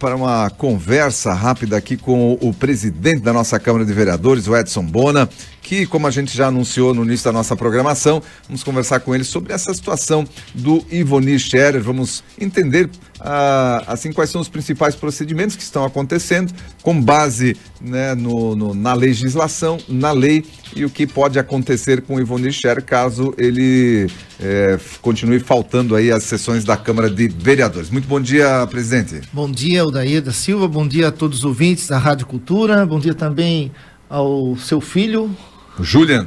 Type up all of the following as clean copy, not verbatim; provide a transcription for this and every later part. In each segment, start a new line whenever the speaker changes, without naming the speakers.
Para uma conversa rápida aqui com o presidente da nossa Câmara de Vereadores, o Edson Bona, que, como a gente já anunciou no início da nossa programação, vamos conversar com ele sobre essa situação do Ivonir Scherer. Vamos entender, assim, quais são os principais procedimentos que estão acontecendo, com base, né, na legislação, na lei, e o que pode acontecer com o Ivonir Scherer caso ele continue faltando aí às sessões da Câmara de Vereadores. Muito bom dia, presidente.
Bom dia, Odair da Silva, bom dia a todos os ouvintes da Rádio Cultura, bom dia também ao seu filho,
Julian,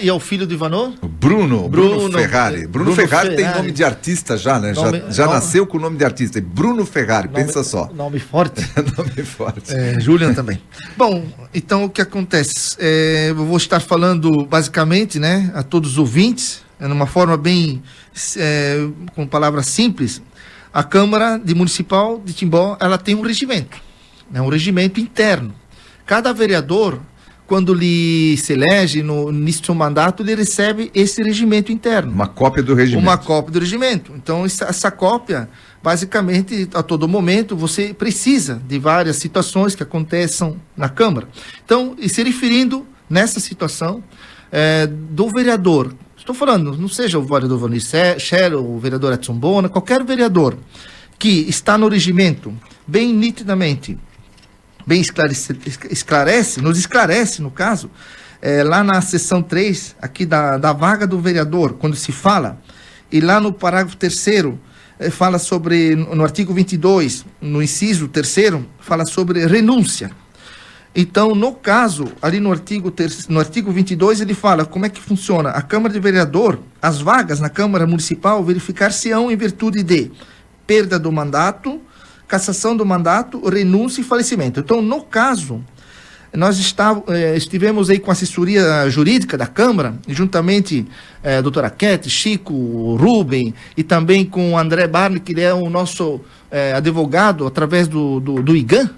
e ao filho do Ivanor?
Bruno Ferrari. Bruno Ferrari tem nome de artista já, né? Já nasceu com o nome de artista. Bruno Ferrari, pensa só.
Nome forte.
Nome forte.
Julian também. Bom, então o que acontece? Eu vou estar falando basicamente, né, a todos os ouvintes, numa forma bem, com palavras simples. A Câmara Municipal de Timbó, ela tem um regimento, né, um regimento interno. Cada vereador, quando ele se elege no início do seu mandato, ele recebe esse regimento interno. Uma cópia do regimento. Uma cópia do regimento. Então, essa cópia, basicamente, a todo momento, você precisa de várias situações que aconteçam na Câmara. Então, e se referindo nessa situação do vereador, estou falando, não seja o vereador Ivonir Scherer, o vereador Edson Bona, qualquer vereador que está no regimento, bem nitidamente, bem nos esclarece, no caso, lá na seção 3, aqui da vaga do vereador, quando se fala, e lá no parágrafo 3º, fala sobre, no artigo 22, no inciso 3º, fala sobre renúncia. Então, no caso, ali no artigo 22, ele fala como é que funciona. A Câmara de Vereador, as vagas na Câmara Municipal verificar-se-ão em virtude de perda do mandato, cassação do mandato, renúncia e falecimento. Então, no caso, nós estivemos aí com a assessoria jurídica da Câmara, juntamente a doutora Kete, Chico, Rubem, e também com o André Barney, que é o nosso advogado através do IGAN,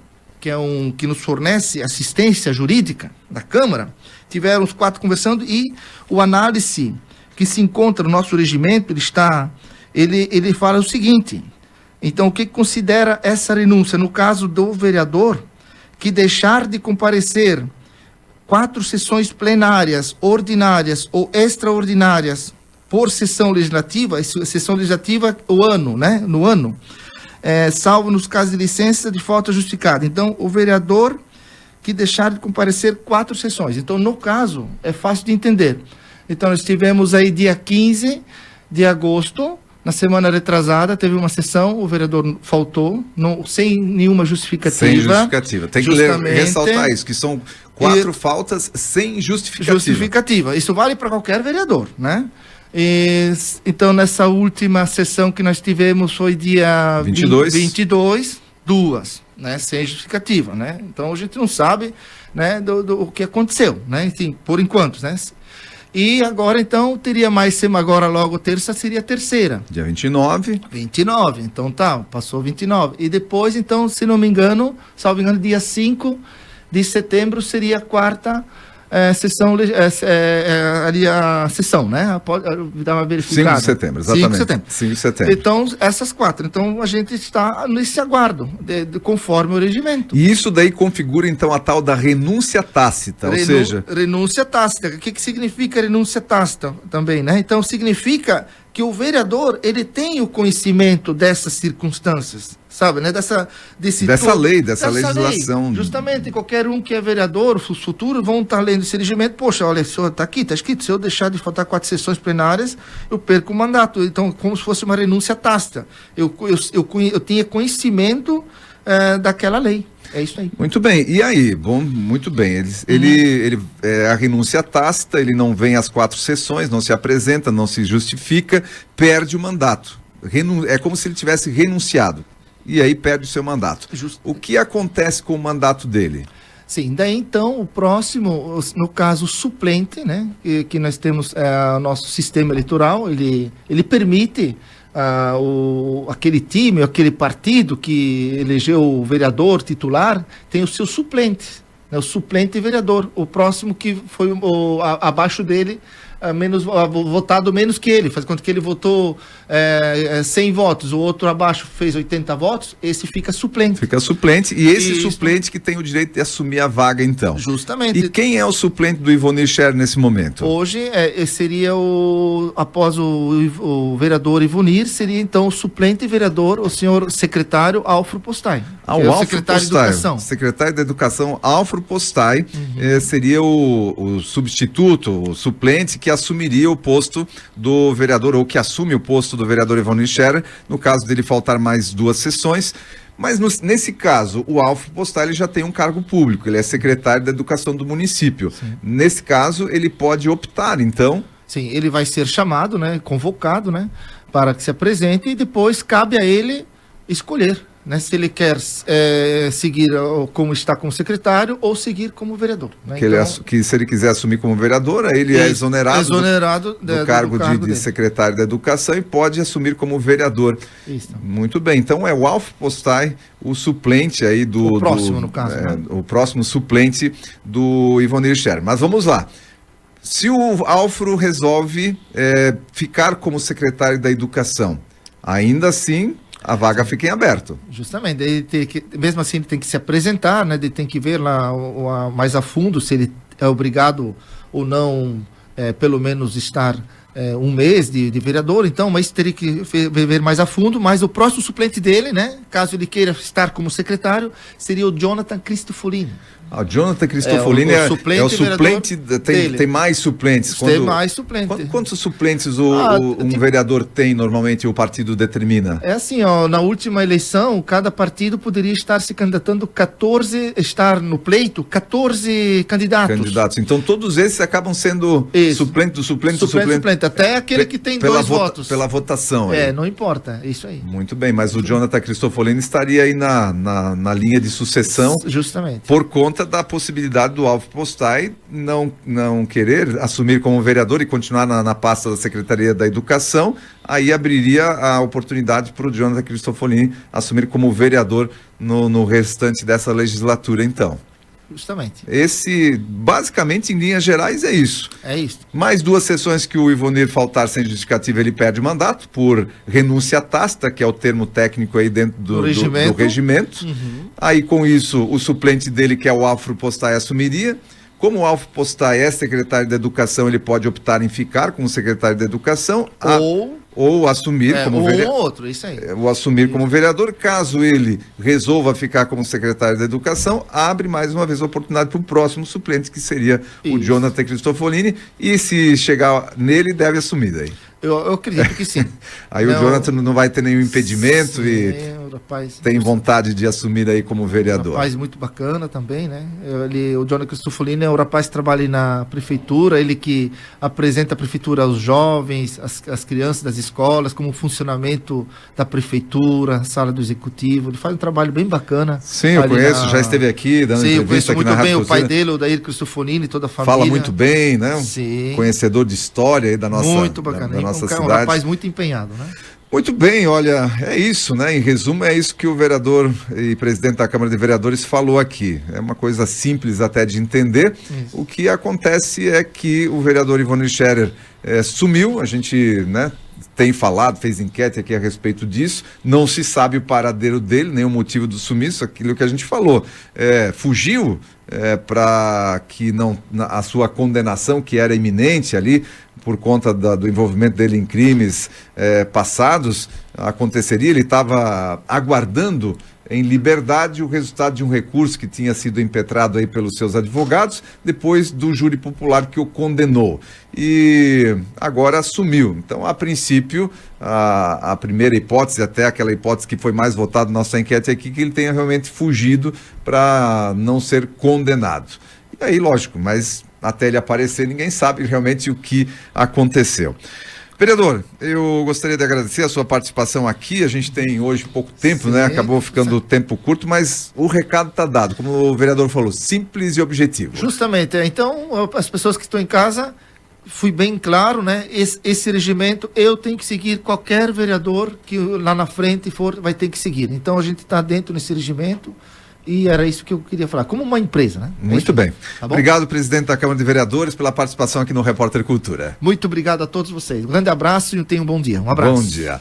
que nos fornece assistência jurídica da Câmara. Tiveram os 4 conversando e o análise que se encontra no nosso regimento, ele fala o seguinte. Então, o que considera essa renúncia? No caso do vereador, que deixar de comparecer 4 sessões plenárias, ordinárias ou extraordinárias por sessão legislativa o ano, né? No ano, salvo nos casos de licença de falta justificada. Então, o vereador que deixar de comparecer 4 sessões. Então, no caso, é fácil de entender. Então, nós tivemos aí dia 15 de agosto, na semana retrasada, teve uma sessão, o vereador faltou, sem nenhuma justificativa. Sem justificativa.
Tem que ressaltar isso, que são 4 faltas sem justificativa. Isso vale para qualquer vereador, né? Então, nessa última sessão que nós tivemos, foi dia 22, 2, né? Sem justificativa, né? Então, a gente não sabe, né, do que aconteceu, né? Enfim, por enquanto, né? E agora, então, teria mais, agora logo terça, seria a terceira. Dia 29. 29, então passou 29. E depois, então, se não me engano, salvo engano, dia 5 de setembro seria a quarta sessão, ali a sessão, né? Pode dar uma verificada. 5 de setembro, exatamente. 5 de setembro.
Então, essas 4. Então, a gente está nesse aguardo, conforme o regimento.
E isso daí configura, então, a tal da renúncia tácita, ou seja...
Renúncia tácita. O que significa renúncia tácita também, né? Então, significa que o vereador, ele tem o conhecimento dessas circunstâncias, sabe, né? Dessa lei, dessa legislação. Lei. Justamente, qualquer um que é vereador, futuro, vão estar lendo esse regimento. Poxa, olha, está aqui, está escrito, se eu deixar de faltar 4 sessões plenárias, eu perco o mandato. Então, como se fosse uma renúncia tácita. Eu tinha conhecimento daquela lei. É isso aí. Muito bem. E aí? Bom, muito bem. Ele a renúncia tácita, ele não vem às 4 sessões, não se apresenta, não se justifica, perde o mandato. É como se ele tivesse renunciado. E aí perde o seu mandato. O que acontece com o mandato dele? Sim, daí então o próximo, no caso suplente, né, que nós temos o nosso sistema eleitoral, ele permite aquele time, aquele partido que elegeu o vereador titular, tem o seu suplente, né, o suplente vereador, o próximo que foi abaixo dele
votado menos que ele, faz conta que ele votou 100 votos, o outro abaixo fez 80 votos, esse fica suplente.
Fica suplente, e esse suplente que tem o direito de assumir a vaga, então.
Justamente.
E quem é o suplente do Ivonir Scherer nesse momento?
Hoje seria após o vereador Ivonir, seria então o suplente vereador, o senhor secretário Alfro Postai.
O secretário de Educação. Secretário da Educação, Alfro Postai, seria o substituto, o suplente que assumiria o posto do vereador, ou que assume o posto do vereador Ivonir Scherer, no caso dele faltar mais 2 sessões. Mas nesse caso, o Alfro Postai ele já tem um cargo público, ele é secretário da Educação do município. Sim. Nesse caso, ele pode optar, então...
Sim, ele vai ser chamado, né, convocado, né, para que se apresente, e depois cabe a ele escolher, né, se ele quer seguir como está como secretário ou seguir como vereador. Né?
Que se ele quiser assumir como vereador, ele é exonerado do cargo de secretário da Educação e pode assumir como vereador. Isso. Muito bem, então é o Alfro Postai, o suplente aí
o próximo, no caso. Né?
O próximo suplente do Ivonir Scherer. Mas vamos lá. Se o Alfro resolve ficar como secretário da Educação, ainda assim a vaga fica em aberto.
Justamente, mesmo assim ele tem que se apresentar, né? Ele tem que ver lá mais a fundo se ele é obrigado ou não, pelo menos estar um mês de vereador, então, mas teria que ver mais a fundo. Mas o próximo suplente dele, né? Caso ele queira estar como secretário, seria o Jonathan Cristofolini.
O Jonathan Cristofolini é o suplente, tem mais suplentes.
Tem mais suplentes.
Quantos suplentes um vereador tem, normalmente, o partido determina?
É assim, na última eleição, cada partido poderia estar se candidatando 14 candidatos.
Então, todos esses acabam sendo suplente do suplente do suplente.
Até aquele que tem 2 votos.
Pela votação.
Não importa, isso aí.
Muito bem, mas o Jonathan Cristofolini estaria aí na linha de sucessão.
Justamente.
Por conta da possibilidade do Alfro Postai não querer assumir como vereador e continuar na pasta da Secretaria da Educação, aí abriria a oportunidade para o Jonathan Cristofolini assumir como vereador no restante dessa legislatura, então.
Justamente.
Basicamente, em linhas gerais, é isso.
É isso.
Mais 2 sessões que o Ivonir faltar sem justificativa, ele perde o mandato por renúncia tácita, que é o termo técnico aí dentro do regimento. Aí, com isso, o suplente dele, que é o Alfro Postai, assumiria. Como o Alfro Postai é secretário da Educação, ele pode optar em ficar como secretário da Educação ou assumir como vereador. Ou assumir como vereador. Caso ele resolva ficar como secretário da Educação, abre mais uma vez a oportunidade para o próximo suplente, que seria o Jonathan Cristofolini, e se chegar nele, deve assumir daí.
Eu acredito que sim.
Aí o Jonathan não vai ter nenhum impedimento tem vontade de assumir aí como vereador.
Um rapaz muito bacana também, né? O Jonathan Cristofolini é um rapaz que trabalha na prefeitura, ele que apresenta a prefeitura aos jovens, as crianças das escolas, como o funcionamento da prefeitura, sala do executivo. Ele faz um trabalho bem bacana.
Sim, eu conheço, já esteve aqui dando entrevista aqui na Rádio Cultura. Sim, eu conheço muito bem o
pai dele, o Dair Cristofolini, toda a família.
Fala muito bem, né?
Sim.
Conhecedor de história aí da nossa cidade.
Muito bacana. Um rapaz muito empenhado, né?
Muito bem, olha, é isso, né? Em resumo, é isso que o vereador e presidente da Câmara de Vereadores falou aqui. É uma coisa simples até de entender. Isso. O que acontece é que o vereador Ivonir Scherer sumiu, a gente, né, tem falado, fez enquete aqui a respeito disso, não se sabe o paradeiro dele, nem o motivo do sumiço, aquilo que a gente falou. Fugiu para que a sua condenação, que era iminente ali, por conta do envolvimento dele em crimes passados, aconteceria. Ele estava aguardando em liberdade o resultado de um recurso que tinha sido impetrado aí pelos seus advogados, depois do júri popular que o condenou. E agora assumiu. Então, a princípio, a primeira hipótese, até aquela hipótese que foi mais votada na nossa enquete aqui, que ele tenha realmente fugido para não ser condenado. E aí, lógico, mas até ele aparecer, ninguém sabe realmente o que aconteceu. Vereador, eu gostaria de agradecer a sua participação aqui. A gente tem hoje pouco tempo, né? Acabou ficando tempo curto, mas o recado está dado. Como o vereador falou, simples e objetivo.
Justamente. Então, as pessoas que estão em casa, fui bem claro, né? Esse regimento, eu tenho que seguir, qualquer vereador que lá na frente for, vai ter que seguir. Então, a gente está dentro desse regimento. E era isso que eu queria falar, como uma empresa, né?
Muito bem. Tá bom? Obrigado, presidente da Câmara de Vereadores, pela participação aqui no Repórter Cultura.
Muito obrigado a todos vocês. Um grande abraço e tenham um bom dia. Um abraço.
Bom dia.